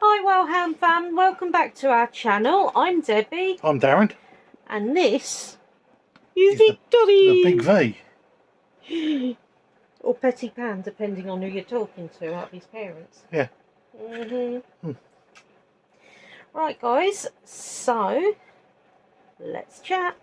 Hi Wellham fam, welcome back to our channel. I'm Debbie. I'm Darren. And this is The Victory. big V. Or Petty Pan, depending on who you're talking to, like his parents. Yeah. Right guys, so let's chat.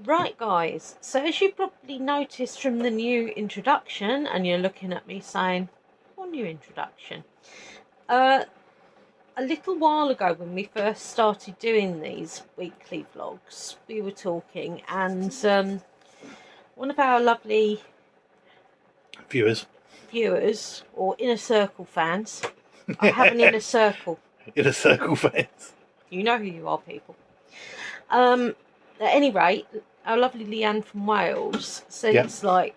Right guys, so as you probably noticed from the new introduction, and you're looking at me saying, what new introduction? A little while ago when we first started doing these weekly vlogs, we were talking, and one of our lovely Viewers, or Inner Circle fans, I have an Inner Circle. Inner Circle fans. You know who you are, people. At any rate, our lovely Leanne from Wales said it's like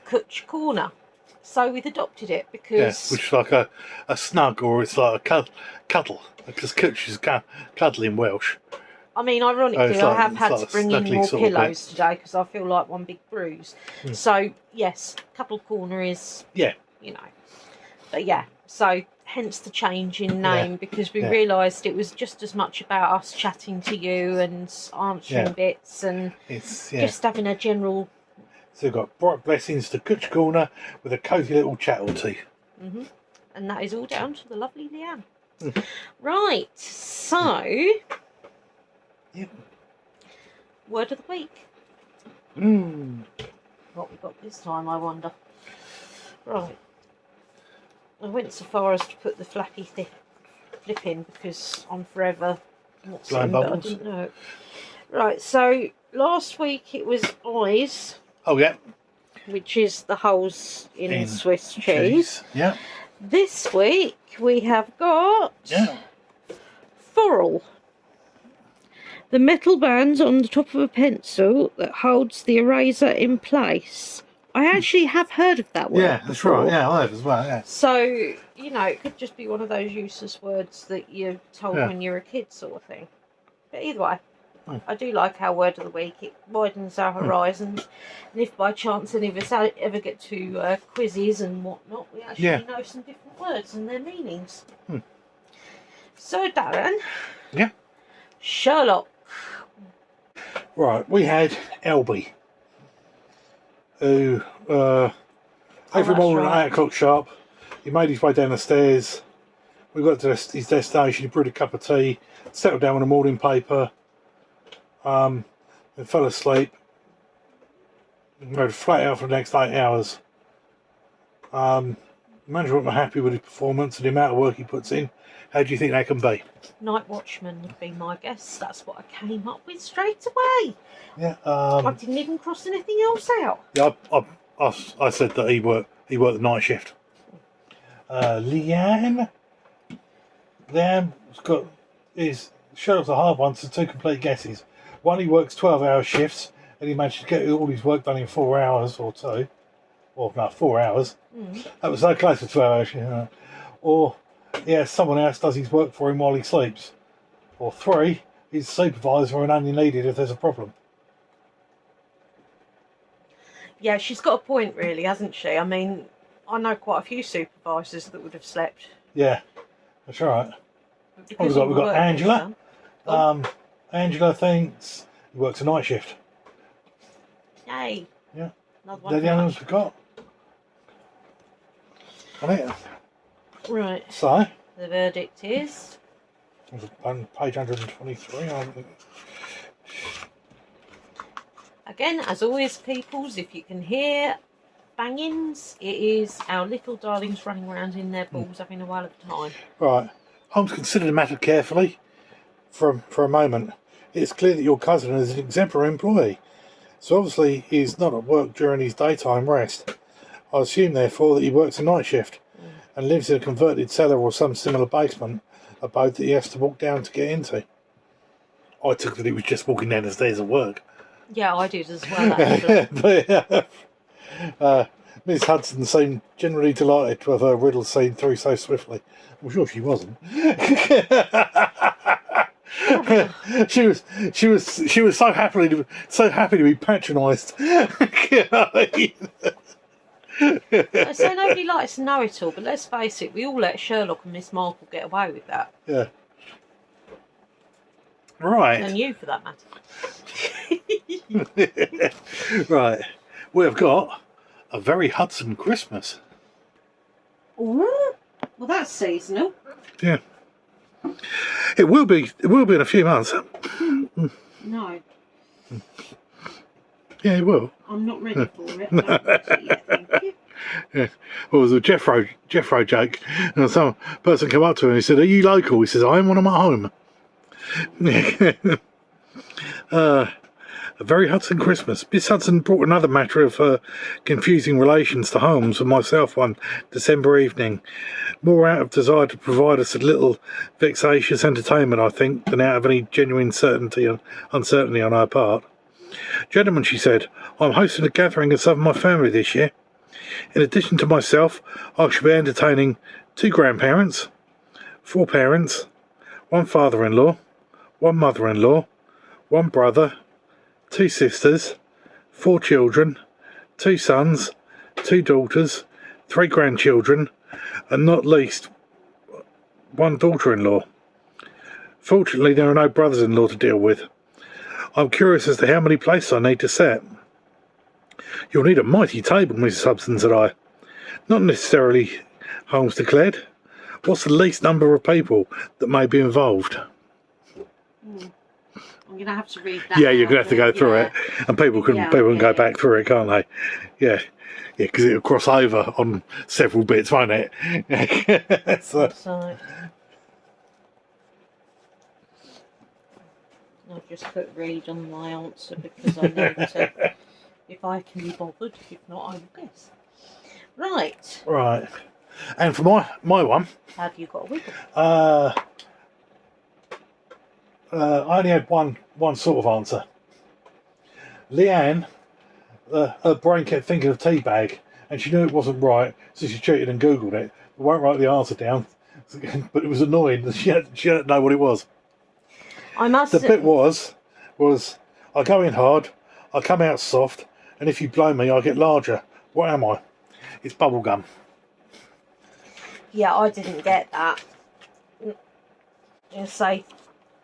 Cwtch Corner. So we've adopted it because... which is like a snug, or it's like a cuddle, because Cwtch is cuddle in Welsh. I mean, ironically, I have had to bring in more pillows today because I feel like one big bruise. So, yes, Cuddle Corner is, you know. But yeah, so hence the change in name, because we realised it was just as much about us chatting to you and answering bits and just having a general... So we've got bright blessings to Cwtch Corner with a cosy little chat or two. And that is all down to the lovely Leanne. Right, so... Word of the week. What we got this time, I wonder. Right. I went so far as to put the flappy flip in because I'm forever not seeing, but I didn't know it. Right, so last week it was eyes. Oh yeah. Which is the holes in Swiss cheese. Yeah. This week we have got furl. The metal band on the top of a pencil that holds the eraser in place. I actually have heard of that word. Yeah, that's right. Yeah, I have as well. Yeah. So, you know, it could just be one of those useless words that you're told when you're a kid, sort of thing. But either way, I do like our word of the week. It widens our horizons. And if by chance any of us ever get to quizzes and whatnot, we actually know some different words and their meanings. So, Darren. Yeah. Sherlock. Right, we had Elby, who every morning at 8 o'clock sharp, he made his way down the stairs. We got to his destination, he brewed a cup of tea, settled down on a morning paper, and fell asleep. And rode flat out for the next 8 hours. Management were happy with his performance and the amount of work he puts in. How do you think that can be? Night watchman would be my guess. That's what I came up with straight away. Yeah. I didn't even cross anything else out. Yeah, I said that he worked the night shift. Leanne's got Sherlock's a hard one, so 2 complete guesses. One, he works 12-hour shifts and he managed to get all his work done in 4 hours or 2. Or no, 4 hours. That was so close to 12 hours. Or someone else does his work for him while he sleeps. Or 3, he's a supervisor and only needed if there's a problem. Yeah, she's got a point really, hasn't she? I mean, I know quite a few supervisors that would have slept. Yeah, that's right. We've got Angela. Angela thinks he works a night shift. Yay. Yeah. They're the only ones we've got. Right. So the verdict is on page 123. Again, as always, peoples, if you can hear bangings, it is our little darlings running around in their balls having a while of time. Right. Holmes considered the matter carefully for a moment. It's clear that your cousin is an exemplary employee. So obviously he's not at work during his daytime rest. I assume therefore that he works a night shift and lives in a converted cellar or some similar basement abode that he has to walk down to get into. I took that he was just walking down the stairs at work. Yeah, I did as well, actually. Miss Hudson seemed generally delighted to have her riddle seen through so swiftly. I'm sure she wasn't. she was so happy to be patronised. So nobody likes to know it all, but let's face it, we all let Sherlock and Miss Marple get away with that. Yeah. Right. And you, for that matter. Right. We've got a very Hudson Christmas. Ooh. Well, that's seasonal. Yeah. It will be in a few months. No. Yeah, it will. I'm not ready for it. I don't want it yet, thank you. Yeah. Well, it was a Jeffro joke, and some person came up to him and he said, "Are you local?" He says, "I am when I'm at home." A very Hudson Christmas. Miss Hudson brought another matter of confusing relations to Holmes and myself one December evening, more out of desire to provide us a little vexatious entertainment, I think, than out of any genuine uncertainty on our part. "Gentlemen," she said, "I'm hosting a gathering of some of my family this year. In addition to myself, I shall be entertaining 2 grandparents, 4 parents, 1 father-in-law, 1 mother-in-law, 1 brother, 2 sisters, 4 children, 2 sons, 2 daughters, 3 grandchildren, and not least 1 daughter-in-law. Fortunately, there are no brothers-in-law to deal with. I'm curious as to how many places I need to set." "You'll need a mighty table, Mrs. Hudson," said I. "Not necessarily," Holmes declared. "What's the least number of people that may be involved?" I'm going to have to read that. Yeah, you're going to have to go through it, and people can go back through it, can't they? Yeah, because it'll cross over on several bits, won't it? So. I've just put read on my answer because I need to, if I can be bothered. If not, I will guess. Right. Right. And for my one, have you got a wiggle? I only had one sort of answer. Leanne, her brain kept thinking of teabag, and she knew it wasn't right, so she cheated and Googled it. But won't write the answer down, but it was annoying that she didn't know what it was. The bit was I go in hard, I come out soft, and if you blow me, I get larger. What am I? It's bubblegum. Yeah, I didn't get that. Say,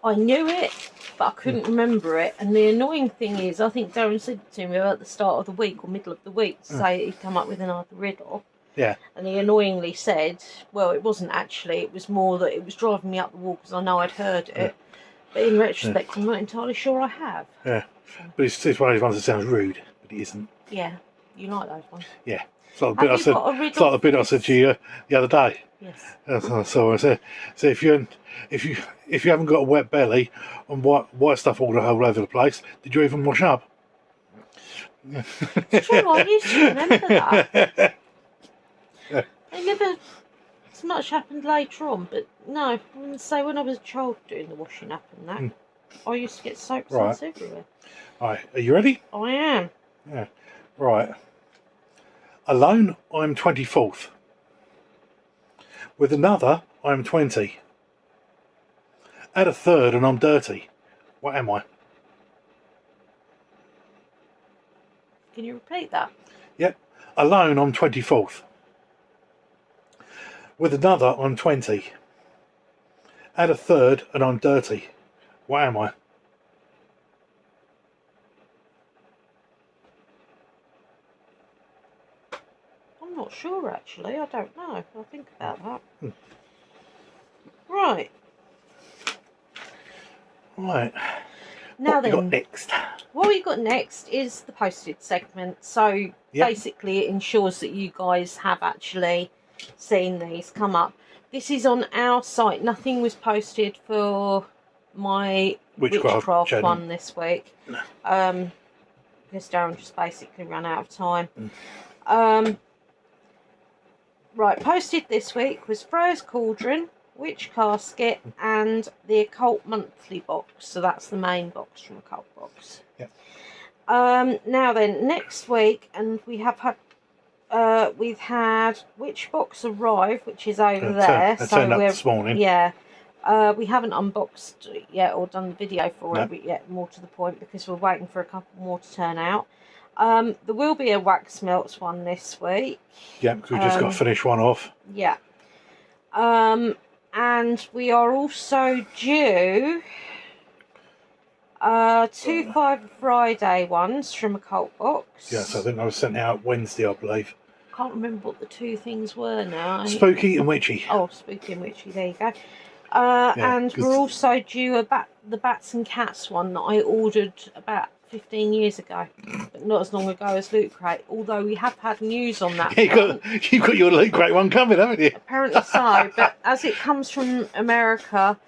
I knew it, but I couldn't remember it. And the annoying thing is, I think Darren said it to me at the start of the week or middle of the week to say he'd come up with another riddle. Yeah. And he annoyingly said, well, it wasn't actually, it was more that it was driving me up the wall because I know I'd heard it. But in retrospect, I'm not entirely sure I have. Yeah. But it's one of those ones that sounds rude, but it isn't. Yeah. You like those ones? Yeah. It's like the bit I said to you the other day. Yes. So I said, if you haven't got a wet belly and white stuff all over the place, did you even wash up? It's true, I used to remember that. I never so much happened later on, but no, I'm going to say when I was a child doing the washing up and that, I used to get soap suds everywhere. Right, are you ready? I am. Yeah. Right. Alone, I'm 24th. With another, I'm 20. Add a third and I'm dirty. What am I? Can you repeat that? Yep. Alone, I'm 24th. With another, I'm 20. Add a third and I'm dirty. What am I? I'm not sure actually. I don't know. I'll think about that. Right. Right. Now what we got next? What we got next is the posted segment. So basically it ensures that you guys have actually seen these come up. This is on our site. Nothing was posted for my Witchcraft one this week. Because Darren just basically ran out of time. Right, posted this week was Freya's Cauldron, Witch Casket, and the Occult Monthly box. So that's the main box from Occult Box. Yep. Now then, next week, and we have had we've had Witch Box arrive, which is over there. So turned up this morning. Yeah, We haven't unboxed it yet or done the video for it yet, more to the point, because we're waiting for a couple more to turn out. There will be a wax melts one this week. Yeah, because we just got to finish one off. Yeah. And we are also due 2 5 Friday ones from a cult box. Yes, I think I was sent out Wednesday, I believe. Can't remember what the two things were now. Spooky and Witchy. Oh, Spooky and Witchy, there you go. And we're also due the Bats and Cats one that I ordered about 15 years ago, but not as long ago as Loot Crate, although we have had news on that. You've got your Loot Crate one coming, haven't you? Apparently so, but as it comes from America,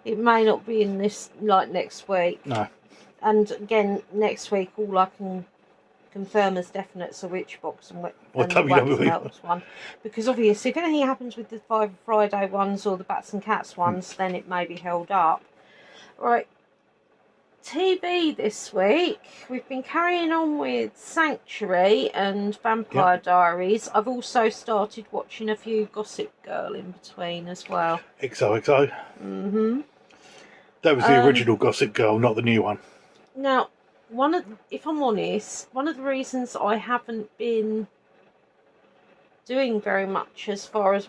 it may not be in this, like, next week. No. And again, next week, all I can confirm as definite is a Witch box and the Wax Melts one. Because obviously, if anything happens with the 5 Friday ones or the Bats and Cats ones, then it may be held up. Right. TV this week, we've been carrying on with Sanctuary and Vampire Diaries. I've also started watching a few Gossip Girl in between as well. XOXO. Mm-hmm. That was the original Gossip Girl, not the new one. Now, if I'm honest, one of the reasons I haven't been doing very much as far as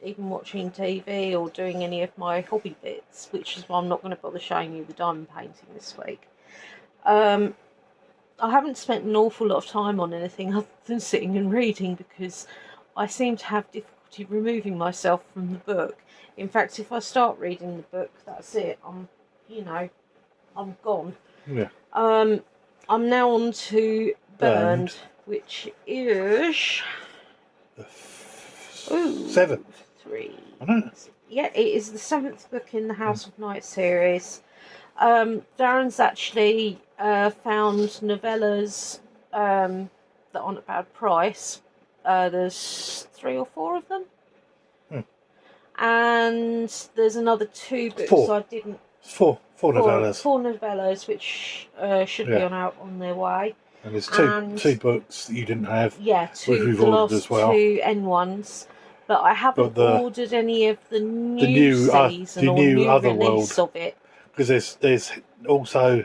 even watching TV or doing any of my hobby bits, which is why I'm not going to bother showing you the diamond painting this week. I haven't spent an awful lot of time on anything other than sitting and reading, because I seem to have difficulty removing myself from the book. In fact, if I start reading the book, that's it. I'm gone. Yeah. I'm now on to Burned, which is seventh. 3. I know. Yeah, it is the 7th book in the House of Night series. Darren's actually found novellas that aren't a bad price. There's 3 or 4 of them. And there's another 2 books 4. I didn't... 4 novellas. 4 novellas, which should be on their way. And there's two books that you didn't have. Yeah, which we've ordered as well. 2 N1s. But I haven't ordered any of the new season or new release of it. Because there's also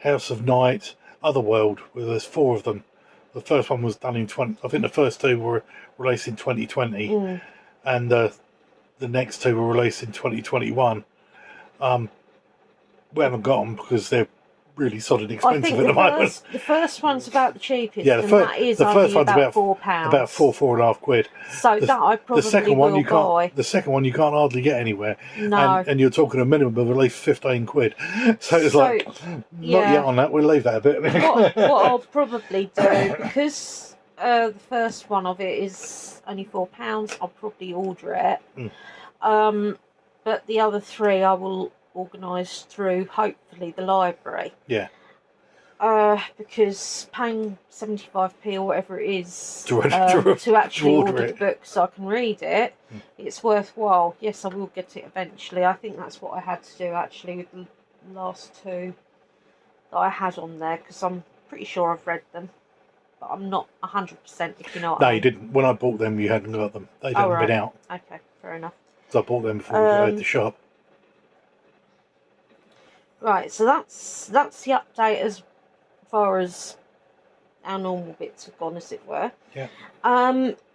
House of Night, Otherworld, where there's 4 of them. The first one was done in I think the first 2 were released in 2020, and the next 2 were released in 2021. We haven't got them because they're really solid expensive at the moment. The first one's about the cheapest. Yeah, the first one's about £4. About £4.5. So that I probably the second one will buy. The second one you can't hardly get anywhere. No. And you're talking a minimum of at least £15. So it's like, not yet on that. We'll leave that a bit. what I'll probably do, because the first one of it is only £4, I'll probably order it. But the other 3 I will organise through, hopefully, the library. Yeah. Because paying 75p or whatever it is to actually order the book so I can read it, it's worthwhile. Yes, I will get it eventually. I think that's what I had to do actually with the last 2 that I had on there, because I'm pretty sure I've read them, but I'm not 100%, if you know what I mean. No, you didn't. When I bought them, you hadn't got them. They hadn't been out. Okay, fair enough. So I bought them before we go to the shop. Right, so that's the update as far as our normal bits have gone, as it were. Yeah.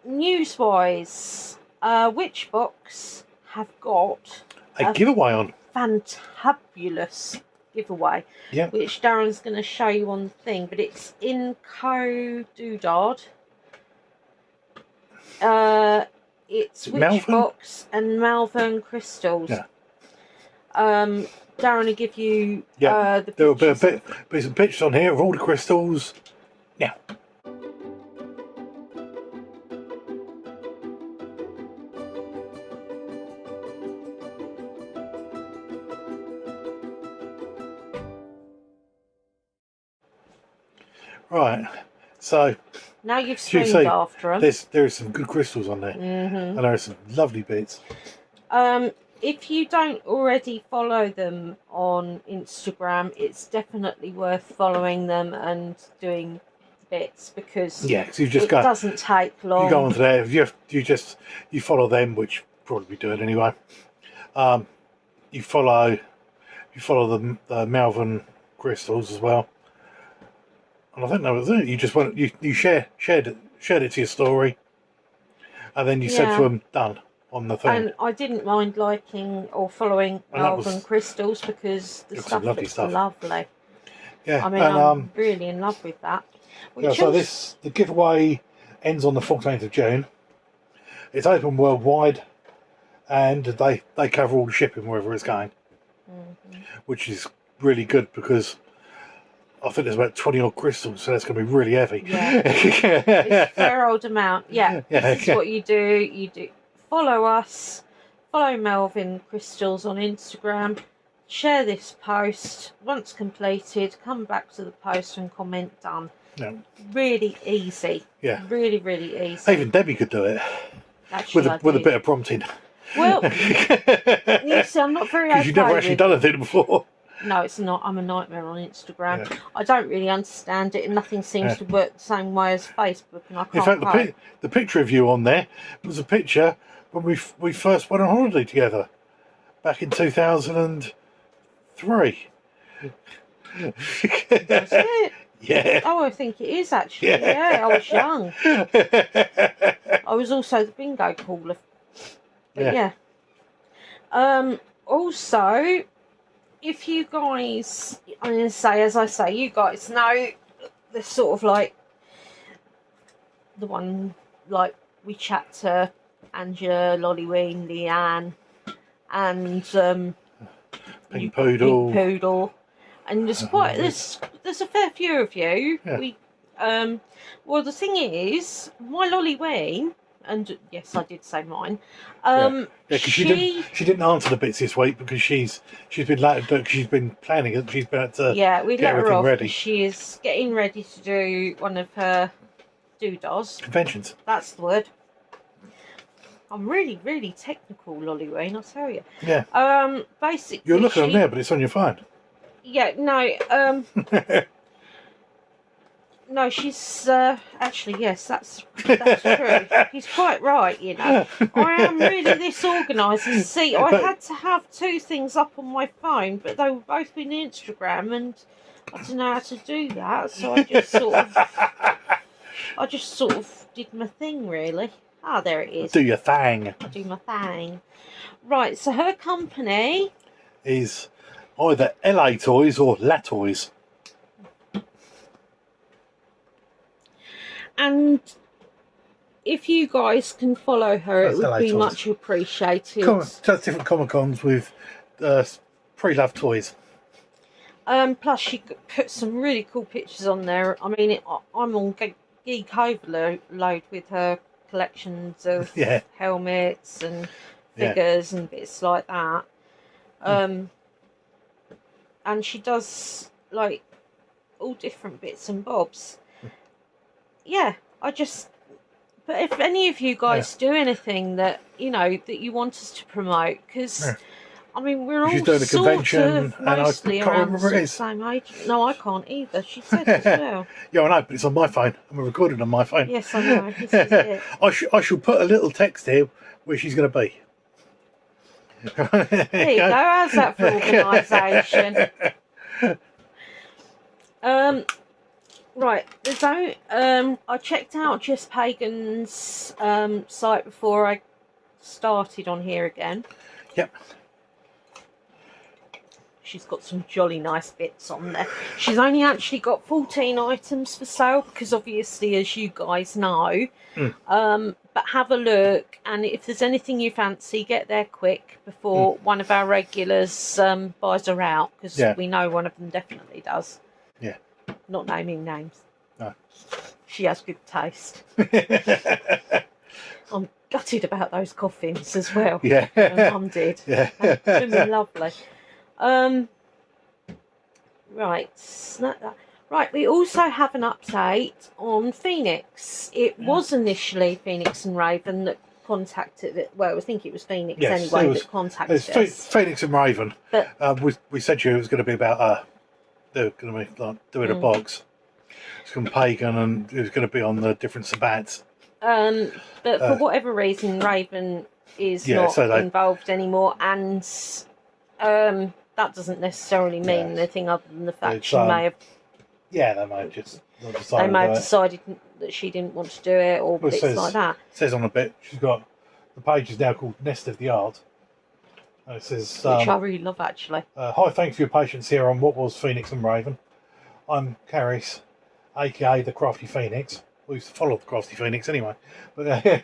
News-wise, Witchbox have got a giveaway on. Fantabulous giveaway. Yeah. Which Darren's going to show you on the thing, but it's in Doodad. It's Witchbox and Malvern crystals. Yeah. Darren will give you the there will be some pictures on here of all the crystals. Now. Right, so now you've streamed after them. There are some good crystals on there, and there are some lovely bits. If you don't already follow them on Instagram, it's definitely worth following them and doing bits, because it doesn't take long. You go onto there, you follow them, which probably be doing anyway. You follow the Malvern crystals as well, and I think that was it. You just went, you shared it to your story, and then you said to them, done on the thing. And I didn't mind liking or following Malvern crystals because the stuff looks lovely. Yeah, I mean, I'm really in love with that. So the giveaway ends on the 14th of June. It's open worldwide, and they cover all the shipping wherever it's going, which is really good because I think there's about 20 odd crystals, so that's going to be really heavy. Yeah, it's a fair old amount. Yeah, this is what you do. You do follow us, follow Melvin Crystals on Instagram, share this post. Once completed, come back to the post and comment done. Yeah. Really easy. Yeah. Really, really easy. Even Debbie could do it. Actually, with a bit of prompting. Well, you see, I'm not very okay. Because you've never actually done anything before. No, it's not. I'm a nightmare on Instagram. Yeah. I don't really understand it, and nothing seems to work the same way as Facebook. And I can't. In fact, the picture of you on there was a picture when we first went on holiday together back in 2003. That's it. Yeah. Oh, I think it is actually. Yeah, I was young. I was also the bingo caller. But yeah. Also, if you guys, I'm going to say, as I say, you guys know the sort of like the one like we chat to Angela, Lollyween, Leanne, and Pink Poodle. And there's there's a fair few of you. Yeah. Well, the thing is, my Lollyween, and yes, I did say mine. Because she didn't answer the bits this week because she's been late because she's been planning it. She's been to we get let her off. Ready. She is getting ready to do one of her doodahs. Conventions. That's the word. I'm really, really technical, Lollyween, I'll tell you. Yeah. Basically, you're looking on there, but it's on your phone. Yeah. No. No, she's actually, yes, that's true. He's quite right, you know. I am really this organised. See, I had to have two things up on my phone, but they were both on Instagram, and I didn't know how to do that, so I just sort of did my thing, really. Ah, there it is. Do your thing. I do my thing. Right, so her company is either LA Toys or La Toys. And if you guys can follow her, it would be much appreciated. Just different Comic-Cons with pre-loved toys. Plus, she put some really cool pictures on there. I mean, I'm on Geek Overload with her collections of helmets and figures and bits like that. And she does, like, all different bits and bobs. Yeah, but if any of you guys do anything that, you know, that you want us to promote, because, I mean, we're all doing a convention, and mostly around the same age. No, I can't either. She said as well. Yeah, I know, but it's on my phone. I'm recording on my phone. Yes, I know. This is it. I shall put a little text here where she's going to be. There you go. How's that for organisation? Right, I checked out Just Pagan's site before I started on here again. Yep. She's got some jolly nice bits on there. She's only actually got 14 items for sale because obviously, as you guys know. But have a look, and if there's anything you fancy, get there quick before one of our regulars buys her out, because we know one of them definitely does. Yeah. Not naming names. No. She has good taste. I'm gutted about those coffins as well. Yeah. My mum did. Yeah. They're lovely. Right. Snap that. Right, we also have an update on Phoenix. It was initially Phoenix and Raven that contacted it. Well, I think it was Phoenix that contacted us. Phoenix and Raven. But we said to you it was going to be about they were going to be like doing a box. It's going to be pagan, and it was going to be on the different sabbats. But for whatever reason, Raven is not involved anymore, and that doesn't necessarily mean anything other than the fact she may have. Yeah, they may have just not decided. They may have decided that she didn't want to do it, or bits like that. It says on a bit, she's got the page is now called Nest of the Art. It says, which I really love, actually. Hi, thanks for your patience here on What Was Phoenix and Raven. I'm Caris, aka the Crafty Phoenix. We used to follow the Crafty Phoenix anyway. But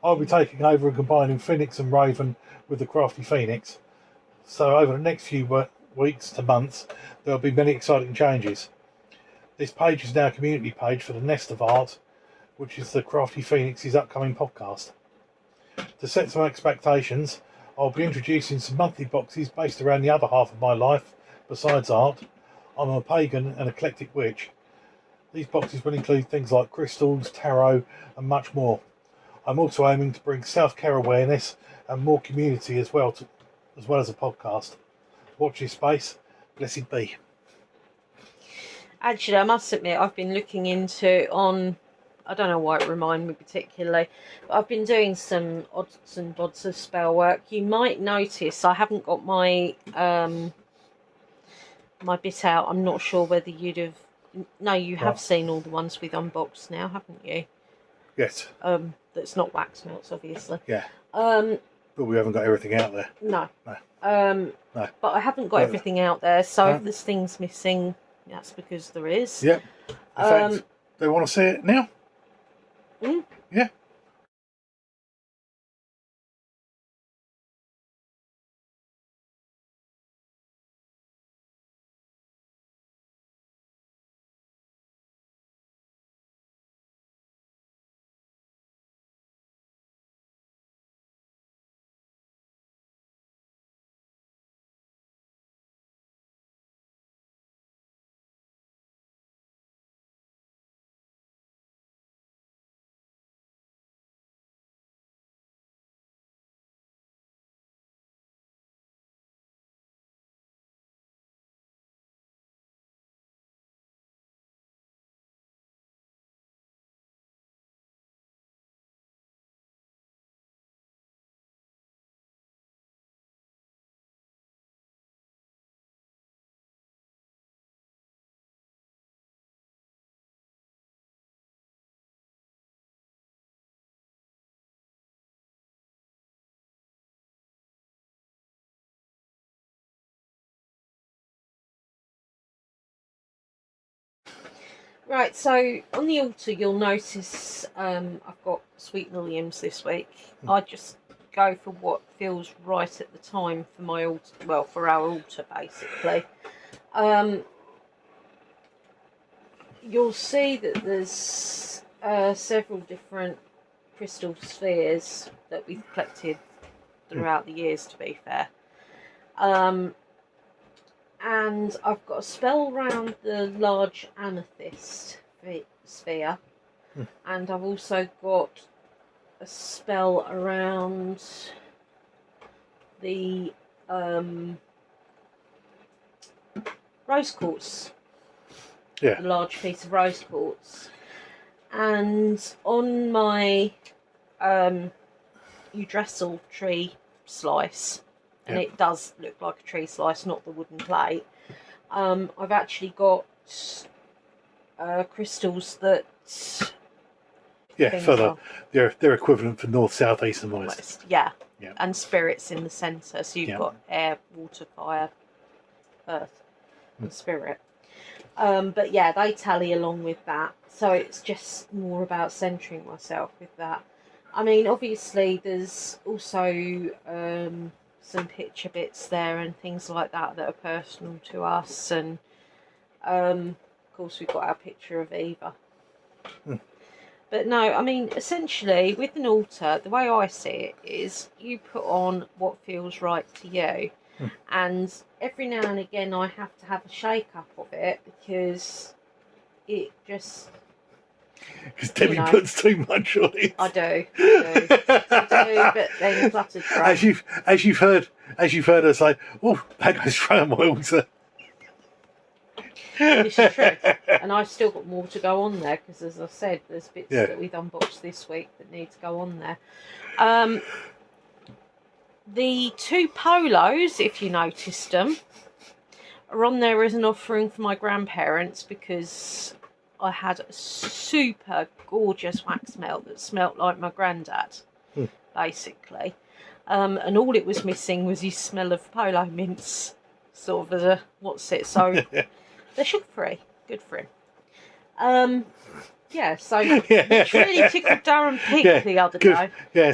I'll be taking over and combining Phoenix and Raven with the Crafty Phoenix. So over the next few weeks to months, there will be many exciting changes. This page is now a community page for the Nest of Art, which is the Crafty Phoenix's upcoming podcast. To set some expectations, I'll be introducing some monthly boxes based around the other half of my life, besides art. I'm a pagan and eclectic witch. These boxes will include things like crystals, tarot, and much more. I'm also aiming to bring self-care awareness and more community as well as a podcast. Watch this space. Blessed be. Actually, I must admit, I've been looking into I don't know why it reminded me particularly, but I've been doing some odds and bods of spell work. You might notice I haven't got my my bit out. I'm not sure whether you'd have. No, you have seen all the ones we've unboxed now, haven't you? Yes. That's not wax melts, obviously. Yeah. But we haven't got everything out there. No. No. No. But I haven't got everything out there, so if there's things missing, that's because there is. Yep. In fact, they want to see it now? Yeah. Right, so on the altar you'll notice I've got sweet williams this week. I just go for what feels right at the time for my altar, well, for our altar basically. You'll see that there's several different crystal spheres that we've collected throughout the years, to be fair. And I've got a spell around the large amethyst sphere, and I've also got a spell around the rose quartz. Yeah. The large piece of rose quartz. And on my Yggdrasil tree slice, and it does look like a tree slice, not the wooden plate. I've actually got crystals that for they're equivalent for north, south, east, and west. Yeah, and spirits in the centre. So you've got air, water, fire, earth, and spirit. But yeah, they tally along with that. So it's just more about centering myself with that. I mean, obviously, there's also some picture bits there and things like that that are personal to us, and of course we've got our picture of Eva. But no, I mean, essentially with an altar, the way I see it is you put on what feels right to you, and every now and again I have to have a shake up of it because it just... Because Debbie puts too much on it. I do, but then cluttered. As you've heard her say, "Oh, that goes straight on my altar." This is true, and I've still got more to go on there because, as I said, there's bits that we've unboxed this week that need to go on there. The 2 polos, if you noticed them, are on there as an offering for my grandparents because I had a super gorgeous wax melt that smelt like my granddad, basically. And all it was missing was his smell of polo mints, sort of as a what's it. So they're sugar-free, good for him. Yeah, so which really tickled Darren Pink the other day. Yeah,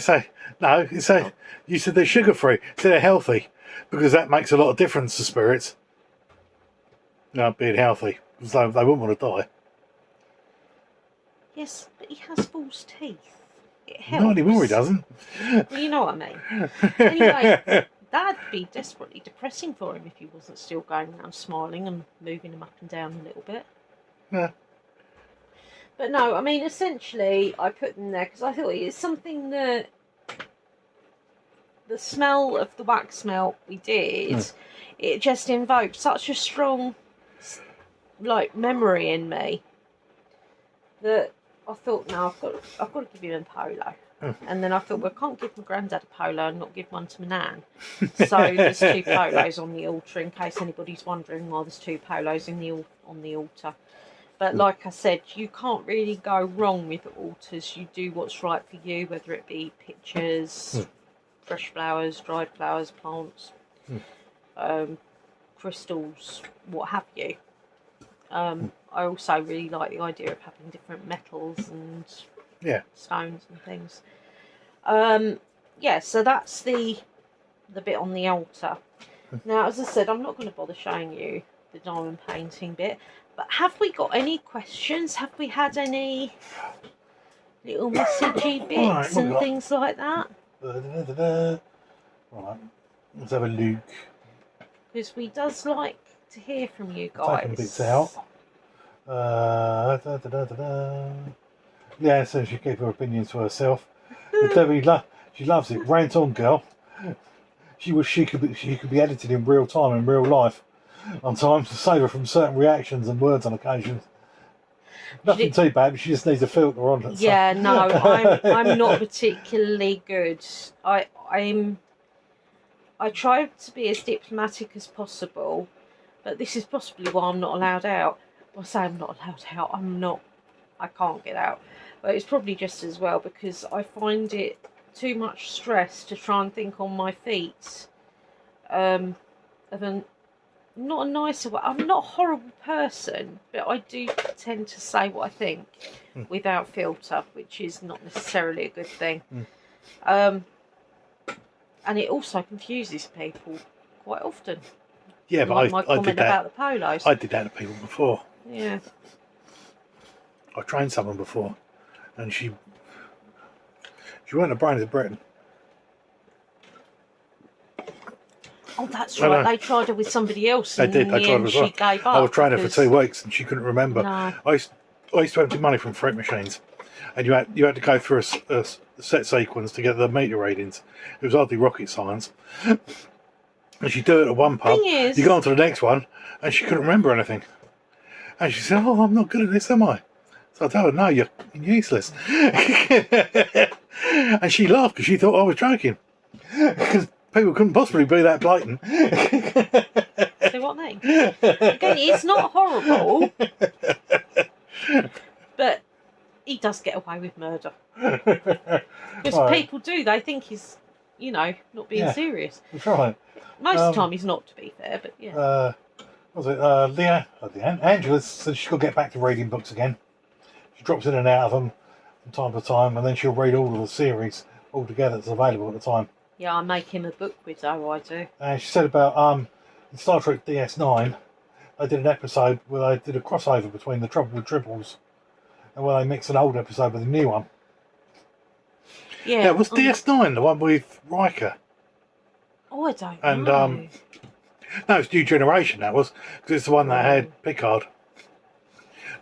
you said they're sugar-free, so they're healthy, because that makes a lot of difference to spirits. No, being healthy, because they wouldn't want to die. Yes, but he has false teeth. It helps. Not anymore, he doesn't. Well, you know what I mean. Anyway, that'd be desperately depressing for him if he wasn't still going around smiling and moving them up and down a little bit. Yeah. But no, I mean, essentially, I put them there because I thought it's something that the smell of the wax melt we did, it just invoked such a strong, like, memory in me that I thought, no, I've got to give him a polo. And then I thought, well, I can't give my granddad a polo and not give one to my nan. So there's 2 polos on the altar, in case anybody's wondering why there's 2 polos on the altar. But like I said, you can't really go wrong with altars. You do what's right for you, whether it be pictures, fresh flowers, dried flowers, plants, crystals, what have you. I also really like the idea of having different metals and stones and things. So that's the bit on the altar. Now, as I said, I'm not going to bother showing you the diamond painting bit. But have we got any questions? Have we had any little messagey bits and things like that? Right, let's have a look. Because we does like to hear from you guys. Taking bits out. Yeah, so she gave her opinions to herself. Debbie, she loves it. Rant on, girl. She wish she could be edited in real time, in real life. On time to save her from certain reactions and words on occasion. Nothing too bad, but she just needs a filter on it. Yeah, so. No, I'm not particularly good. I try to be as diplomatic as possible, but this is possibly why I'm not allowed out. Well, I say I'm not allowed out. I can't get out. But it's probably just as well because I find it too much stress to try and think on my feet. Not a nicer way. I'm not a horrible person, but I do tend to say what I think without filter, which is not necessarily a good thing. And it also confuses people quite often. Yeah, like but my comment about the polos. I did that to people before. Yeah. I trained someone before, and she weren't the brains of Britain. Oh, that's right. They tried her with somebody else, and they did. in the end, she gave up. I was training her for 2 weeks, and she couldn't remember. No. I used to empty money from fruit machines, and you had to go through a set sequence to get the meter readings. It was hardly rocket science. And she'd do it at one pub. You go on to the next one, and she couldn't remember anything. And she said, "Oh, I'm not good at this, am I?" So I told her, "No, you're useless." And she laughed because she thought I was joking. Because people couldn't possibly be that blatant. See what I mean? Again, it's not horrible, but he does get away with murder. Because people do, they think he's, not being serious. That's right. Most of the time he's not, to be fair, but yeah. Angela said she's got to get back to reading books again. She drops in and out of them from time to time, and then she'll read all of the series all together that's available at the time. Yeah, I make him a book widow, I do. And she said about in Star Trek DS9, they did an episode where they did a crossover between the Trouble with Tribbles and where they mixed an old episode with a new one. Yeah. Was DS9 the one with Riker? Oh, I don't know. And no, it's New Generation. That was because it's the one that had Picard.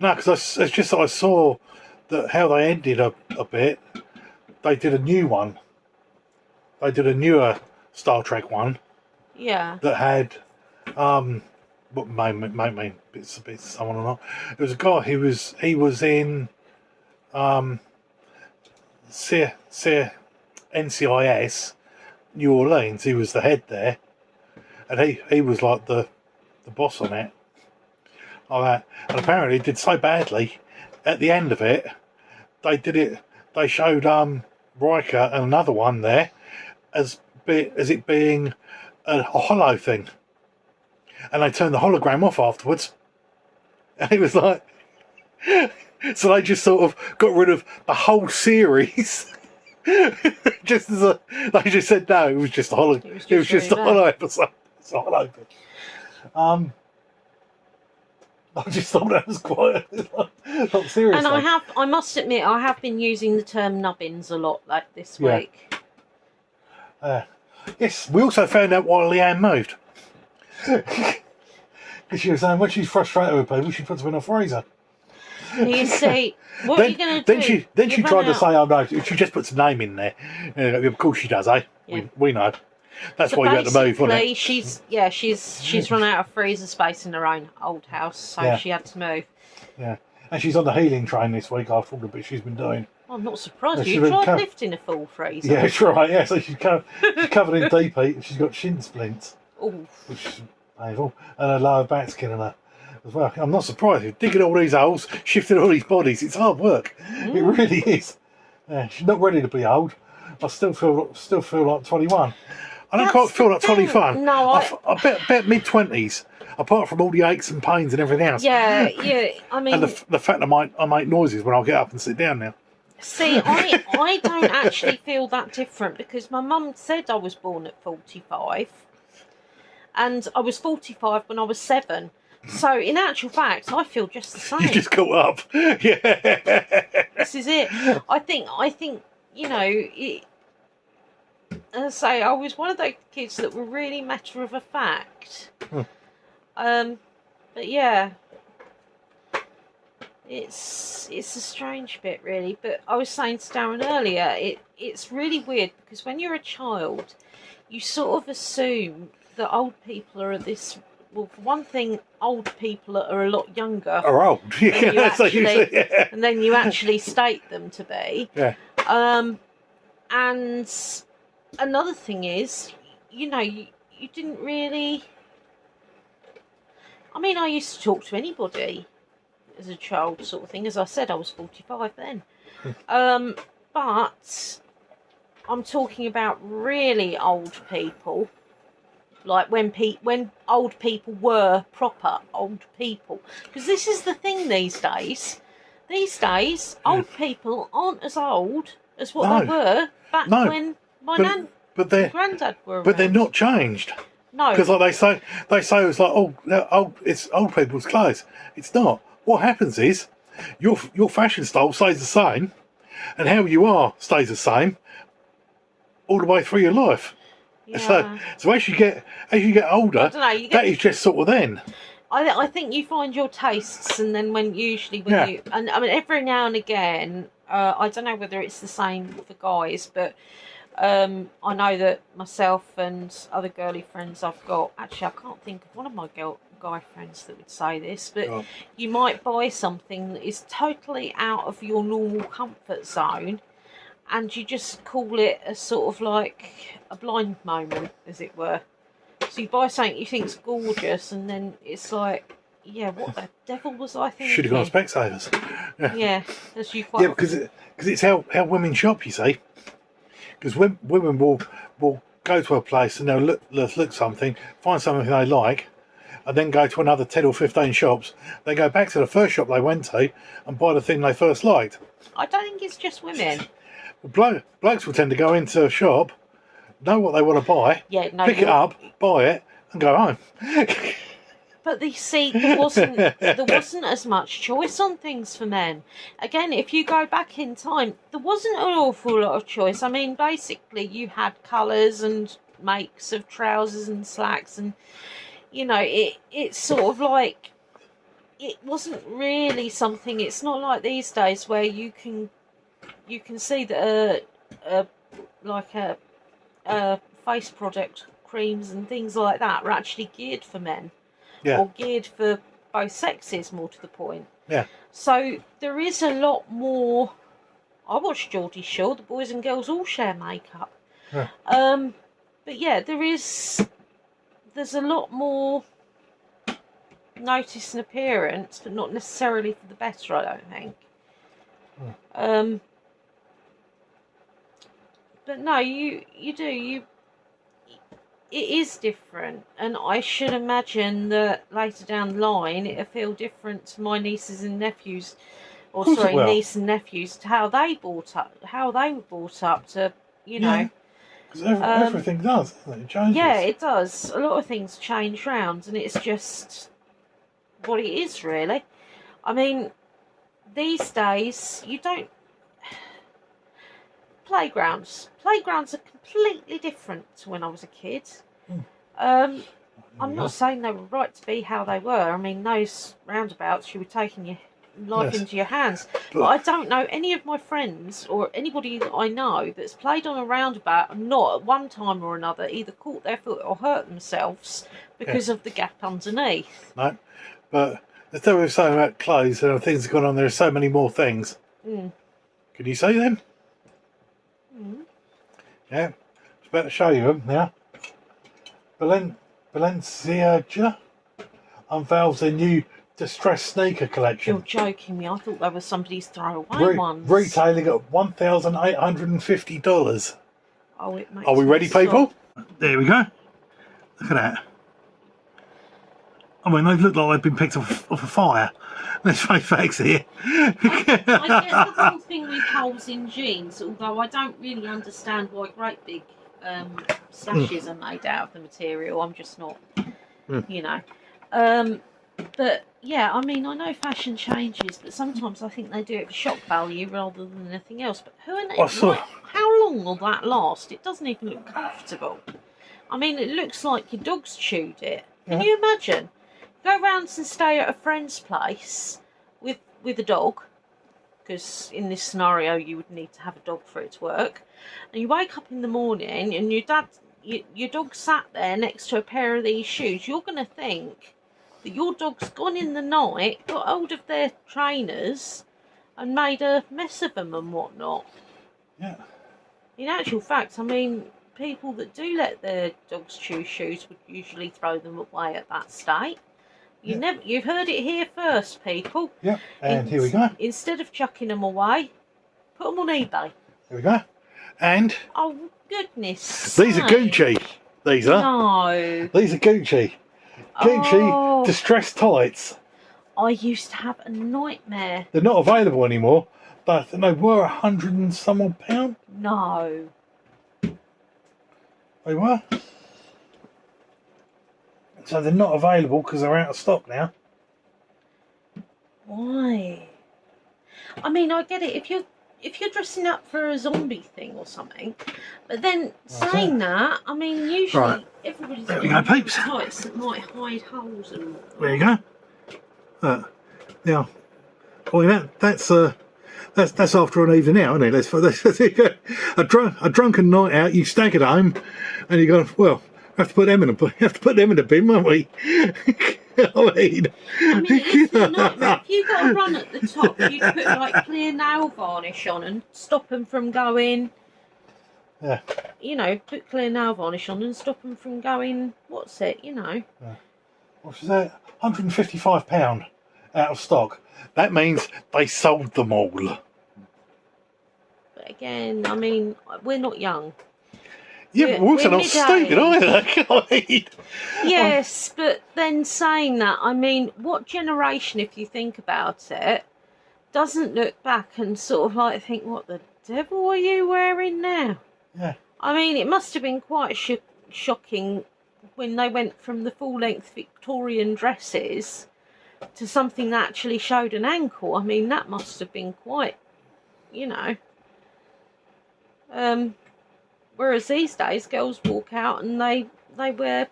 No, because it's just that I saw that how they ended a bit. They did a new one. They did a newer Star Trek one. Yeah. That had what may bits of someone or not. There was a guy he was in NCIS, New Orleans. He was the head there, and he was like the boss on it. Like that. And apparently, it did so badly. At the end of it, they showed Riker and another one there as it being a hollow thing, and they turned the hologram off afterwards. And it was like, so they just sort of got rid of the whole series. Just as they just said no, it was just a hollow. It was just a hollow episode. It's a hollow thing. I just thought that was quite not serious. And I must admit, I have been using the term nubbins a lot this week. Yes, we also found out why Leanne moved. Because she was saying when she's frustrated with people, she puts them in a freezer. You see, what are you going to do? Then she tried to say, oh no, she just puts a name in there. Of course she does, eh? Yeah. We know. That's why you had to move, wasn't it? She's run out of freezer space in her own old house, so she had to move. Yeah, and she's on the healing train this week after all the bit she's been doing. I'm not surprised. You tried lifting a full freezer. Yeah, that's right. Yeah, so she's covered in deep heat. She's got shin splints, which is painful, and her lower back's killing her as well. I'm not surprised. Digging all these holes, shifting all these bodies. It's hard work. It really is. Yeah, she's not ready to be old. I still feel like 21. I don't quite feel like 21. No, I bet mid-20s. Apart from all the aches and pains and everything else. Yeah. I mean, and the fact that I make noises when I get up and sit down now. See, I don't actually feel that different because my mum said I was born at 45, and I was 45 when I was 7. So in actual fact, I feel just the same. You just caught up. Yeah. This is it. I think you know. As I say, I was one of those kids that were really matter of a fact. But yeah, it's a strange bit really. But I was saying to Darren earlier, it's really weird because when you're a child, you sort of assume that old people are this. Well, for one thing, old people that are a lot younger are old. And then you actually state them to be. Yeah. And another thing is, you know, you didn't really. I mean, I used to talk to anybody as a child, sort of thing. As I said, I was 45 then. But I'm talking about really old people, like when old people were proper old people. Because this is the thing these days. These days, old people aren't as old as what they were back when my granddad were around. But they're not changed. No. Because like they say it's like, it's old people's clothes. It's not. What happens is your fashion style stays the same, and how you are stays the same all the way through your life. Yeah. So as you get older, that is just sort of then. I think you find your tastes, and then when you and I mean every now and again, I don't know whether it's the same for guys, but I know that myself and other girly friends I've got. Actually, I can't think of one of my guy friends that would say this, but you might buy something that is totally out of your normal comfort zone, and you just call it a sort of like a blind moment, as it were. So you buy something you think's gorgeous, and then it's like, yeah, what the devil was I thinking? Should have gone Specsavers. Yeah, as you quite. Yeah, because it's how women shop, you see. Because women will go to a place and they'll look something, find something they like, and then go to another 10 or 15 shops. They go back to the first shop they went to and buy the thing they first liked. I don't think it's just women. Blokes will tend to go into a shop, know what they want to buy, pick it up, buy it, and go home. But there wasn't as much choice on things for men. Again, if you go back in time, there wasn't an awful lot of choice. I mean, basically, you had colours and makes of trousers and slacks, and you know, it's sort of like it wasn't really something. It's not like these days where you can see that face product creams and things like that are actually geared for men. Yeah. Or geared for both sexes, more to the point. Yeah. So there is a lot more. I watched Geordie Shore. The boys and girls all share makeup. Yeah. But yeah, there's a lot more notice and appearance, but not necessarily for the better, I don't think. But no, it is different, and I should imagine that later down the line it'll feel different to my nieces and nephews, or sorry, niece and nephews, to how they were brought up to, you know. Because everything does, doesn't it? It changes. Yeah, it does. A lot of things change round, and it's just what it is, really. I mean, these days you don't. Playgrounds are completely different to when I was a kid. I'm not saying they were right to be how they were. I mean, those roundabouts, you were taking your life into your hands. But I don't know any of my friends or anybody that I know that's played on a roundabout and not at one time or another either caught their foot or hurt themselves because of the gap underneath. No, but as we were saying about clothes and things that have gone on, there are so many more things. Can you see them? Yeah, it's about to show you them now. Balenciaga unveils their new distressed sneaker collection. You're joking me. I thought they were somebody's throwaway ones. Retailing at $1,850. Oh, it makes Are we ready, people? There we go. Look at that. I mean, they look like they've been picked off a fire. Let's face facts here. I get the whole thing with holes in jeans, although I don't really understand why great big sashes are made out of the material. I'm just not, you know. But yeah, I mean, I know fashion changes, but sometimes I think they do it for shock value rather than anything else. But how long will that last? It doesn't even look comfortable. I mean, it looks like your dog's chewed it. Can you imagine? Go round and stay at a friend's place with a dog, because in this scenario you would need to have a dog for it to work, and you wake up in the morning and your dog sat there next to a pair of these shoes. You're going to think that your dog's gone in the night, got hold of their trainers and made a mess of them and whatnot. Yeah. In actual fact, I mean, people that do let their dogs chew shoes would usually throw them away at that state. You've heard it here first, people. Yeah, and here we go. Instead of chucking them away, put them on eBay. Here we go. And oh goodness, these are Cwtch. These are. No. These are Cwtch. Cwtch distressed tights. I used to have a nightmare. They're not available anymore, but they were £100 and some odd pound. No. They were. So they're not available because they're out of stock now. Why? I mean, I get it if you're dressing up for a zombie thing or something, but then saying that, I mean, usually everybody's got tights that might hide holes and. There you go. Yeah. Well, that's after an evening out, isn't it? Let's a drunken night out. You staggered home, and you go, well. Have to put them in the bin, won't we? I mean, if you got a run at the top, you'd put like clear nail varnish on and stop them from going. Yeah. You know, put clear nail varnish on and stop them from going. What's it? You know. Yeah. What's that? £155 out of stock. That means they sold them all. But again, I mean, we're not young. Yeah, we're also not stupid either. Yes, but then saying that, I mean, what generation, if you think about it, doesn't look back and sort of like think, what the devil are you wearing now? Yeah. I mean, it must have been quite shocking when they went from the full-length Victorian dresses to something that actually showed an ankle. I mean, that must have been quite, you know. Whereas these days, girls walk out and they wear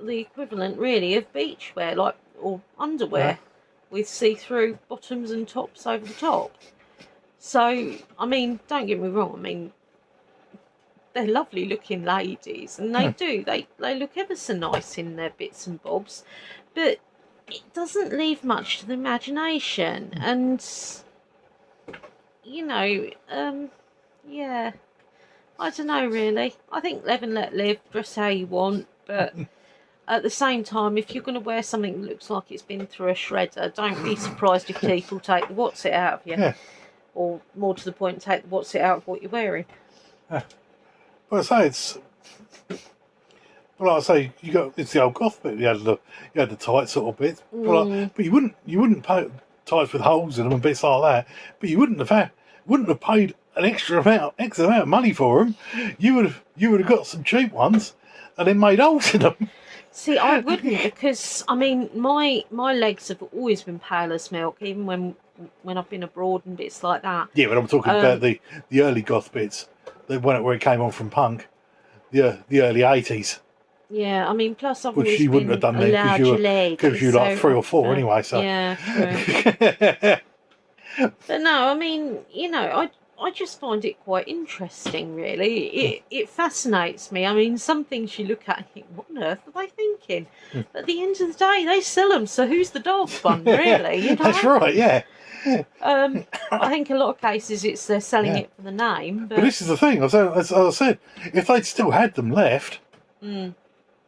the equivalent, really, of beachwear, or underwear, with see-through bottoms and tops over the top. So, I mean, don't get me wrong. I mean, they're lovely-looking ladies, and they look ever so nice in their bits and bobs, but it doesn't leave much to the imagination. And you know, yeah. I don't know really. I think live and let live, dress how you want, but at the same time, if you're going to wear something that looks like it's been through a shredder, don't be surprised if people take the what's it out of you. Yeah. Or more to the point, take the what's it out of what you're wearing. Yeah. Well, I say it's. Well, like I say, it's the old goth bit. You had the tight sort of bit, but you wouldn't pay tights with holes in them and bits like that. But you wouldn't have paid an X amount of money for them. You would have got some cheap ones and then made holes in them. See, I wouldn't, because I mean my legs have always been pale as milk, even when I've been abroad and bits like that. Yeah, but I'm talking about the early goth bits, where it came on from punk, the early 80s. Yeah, I mean, plus I've Which always you wouldn't been have done then because you were like 3 or 4 anyway. So yeah, true. But no, I mean, I just find it quite interesting, really. It fascinates me. I mean, some things you look at and think, what on earth are they thinking? But at the end of the day, they sell them, so who's the dog one, really? That's right, yeah. I think in a lot of cases they're selling it for the name. But this is the thing, as I said, if they'd still had them left, you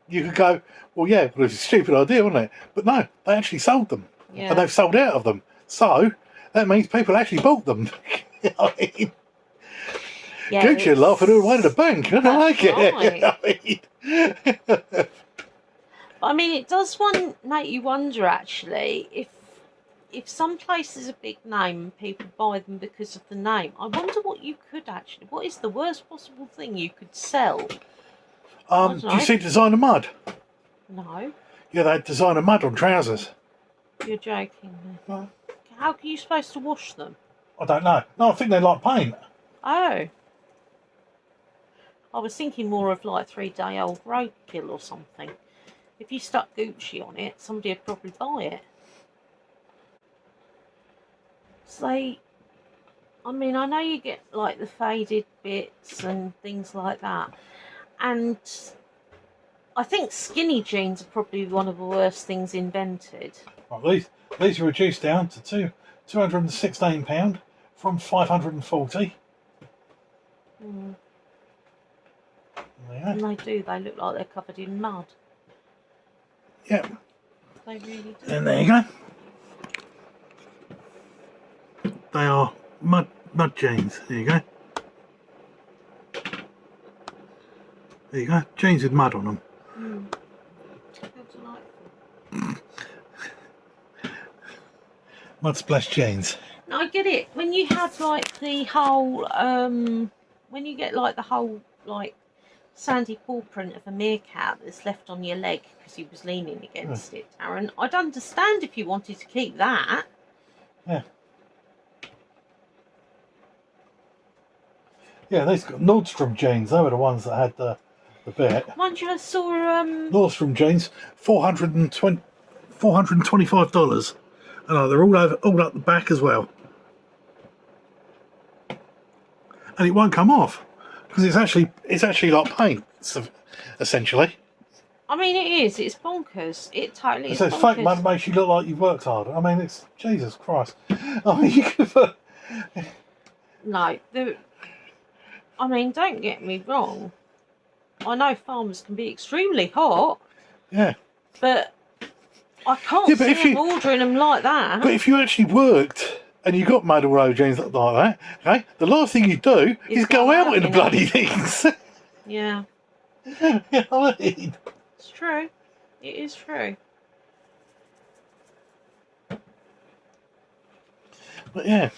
could go, well, yeah, but it's a stupid idea, wasn't it? But no, they actually sold them. Yeah. And they've sold out of them. So that means people actually bought them. I mean, Cwtch are laughing all the way to the bank. I don't like it. Right. I mean, it does make you wonder, actually, if some place is a big name and people buy them because of the name. I wonder what is the worst possible thing you could sell? Do you see designer mud? No. Yeah, they had designer mud on trousers. You're joking. No. How are you supposed to wash them? I don't know. No, I think they like paint. Oh. I was thinking more of like 3-day-old roadkill or something. If you stuck Cwtch on it, somebody would probably buy it. So I mean, I know you get like the faded bits and things like that. And I think skinny jeans are probably one of the worst things invented. Right, these are reduced down to £216 from £540. And they look like they're covered in mud. Yep. They really do. And there you go. They are mud jeans. There you go. There you go. Jeans with mud on them. Mud splash jeans. No, I get it. When you have like the whole, when you get like the whole like sandy paw print of a meerkat that's left on your leg because he was leaning against it, Darren, I'd understand if you wanted to keep that. Yeah. Yeah, they've got Nordstrom jeans. They were the ones that had the bit. Mind you, I saw Nordstrom jeans, $425. And they're all up the back as well. And it won't come off because it's actually like paint, essentially. I mean, it is. It's bonkers. It totally is. So fake mud makes you look like you've worked hard. I mean, it's Jesus Christ. I mean, you could put... No, I mean, don't get me wrong. I know farmers can be extremely hot. Yeah. But I can't see them ordering them like that. But if you actually worked and you got mud all over jeans like that, okay, the last thing you do is go out in the bloody things. Yeah. You know what I mean? It's true. It is true. But yeah.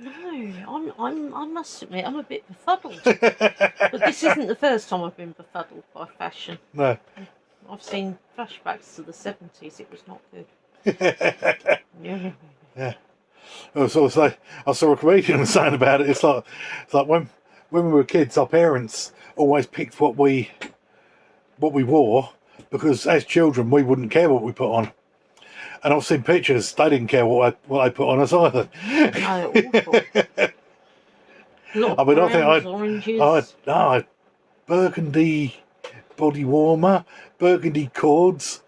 No, I must admit, I'm a bit befuddled. But this isn't the first time I've been befuddled by fashion. No. I've seen flashbacks to the 70s. It was not good. Yeah. I saw a comedian saying about it. It's like when we were kids, our parents always picked what we wore because as children we wouldn't care what we put on. And I've seen pictures; they didn't care what I put on us either. Oh, awful. I mean, I think I had burgundy body warmer, burgundy cords.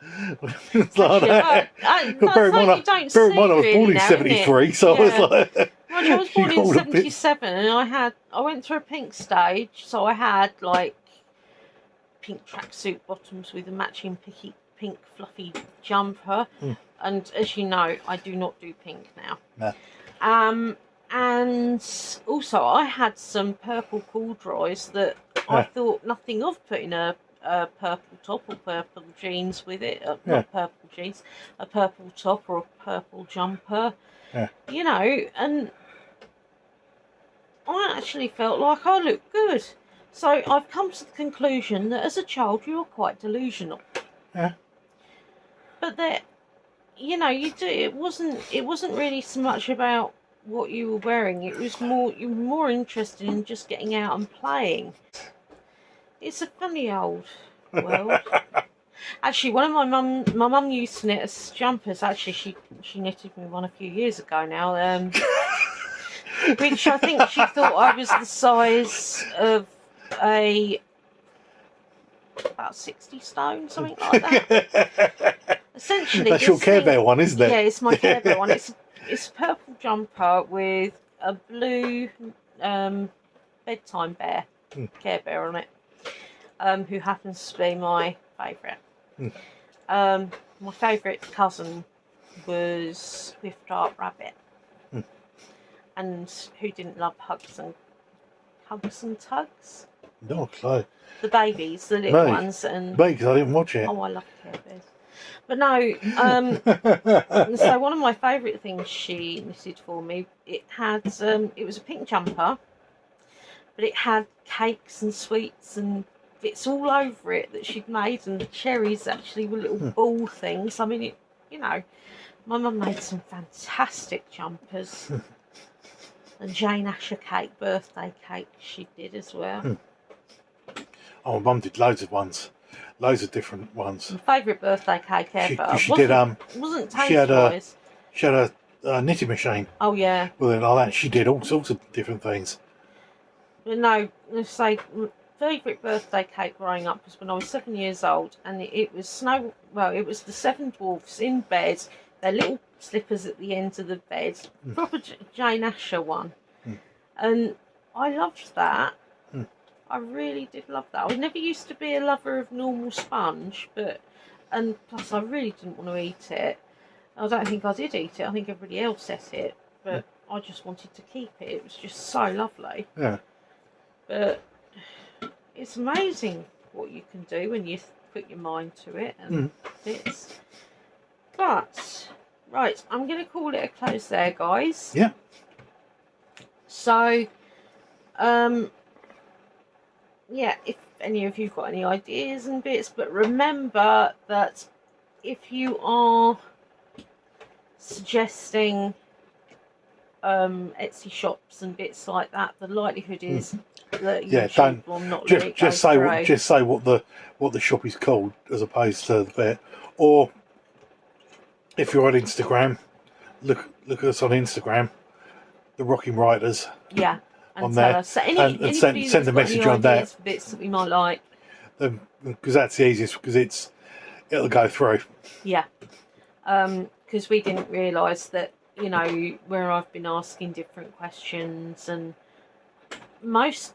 It's like that. Bear in mind, I was born in '73, so I was like. much. I was born in 77, and I went through a pink stage, so I had like pink tracksuit bottoms with a matching pink fluffy jumper, and as you know, I do not do pink now. No. And also I had some purple corduroys that I thought nothing of putting a purple top or purple jeans with it. Not purple jeans, a purple top or a purple jumper. You know, and I actually felt like I looked good. So I've come to the conclusion that as a child you were quite delusional. Yeah. But that, you know, it wasn't really so much about what you were wearing. It was more, you were more interested in just getting out and playing. It's a funny old world. Actually, one of my mum used to knit us jumpers. Actually, she knitted me one a few years ago now. Which I think she thought I was the size of about 60 stone, something like that. Essentially, that's your Care Bear one, isn't it? Yeah, it's my Care Bear one. It's a purple jumper with a blue bedtime bear, Care Bear on it, who happens to be my favourite. My favourite cousin was Swift Art Rabbit. And who didn't love Hugs and Tugs? No clue. The babies, the little ones, and because I didn't watch it. Oh, I love Care Bears. But no, so one of my favourite things she knitted for me, it had it was a pink jumper, but it had cakes and sweets and bits all over it that she'd made, and the cherries actually were little ball things. I mean, you know, my mum made some fantastic jumpers. And Jane Asher cake, birthday cake, she did as well. Oh, Mum did loads of ones, loads of different ones. My favourite birthday cake ever. She did. Wasn't taste-wise. She had a knitting machine. Oh yeah. Well, then like that, she did all sorts of different things. But no, let's say favourite birthday cake growing up was when I was 7 years old, and it was it was the 7 dwarfs in bed. Their little slippers at the ends of the bed, proper Jane Asher one, and I loved that. I really did love that. I never used to be a lover of normal sponge, and plus I really didn't want to eat it. I don't think I did eat it. I think everybody else ate it, but I just wanted to keep it. It was just so lovely. Yeah. But it's amazing what you can do when you put your mind to it and bits. But, right, I'm going to call it a close there, guys. Yeah. So, yeah, if any of you've got any ideas and bits, but remember that if you are suggesting Etsy shops and bits like that, the likelihood is that YouTube will not let it go through. Just say what the shop is called as opposed to the bit, or if you're on Instagram, look at us on Instagram, the Rocking Writers. Yeah, and on there, so and send a message on that. For bits that we might like. Because that's the easiest, because it'll go through. Yeah, because we didn't realise that, you know, where I've been asking different questions, and most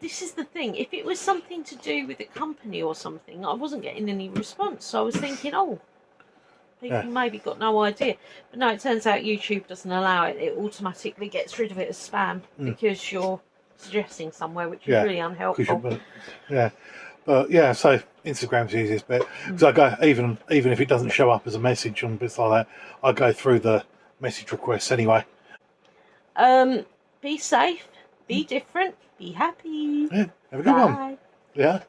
this is the thing, if it was something to do with a company or something, I wasn't getting any response, so I was thinking, oh, people maybe got no idea. But no, it turns out YouTube doesn't allow it. It automatically gets rid of it as spam because you're suggesting somewhere, which is really unhelpful. But yeah, so Instagram's the easiest bit, because I go, even if it doesn't show up as a message on bits like that, I go through the message requests anyway. Be safe, be different, be happy. Yeah, have a good one. Yeah.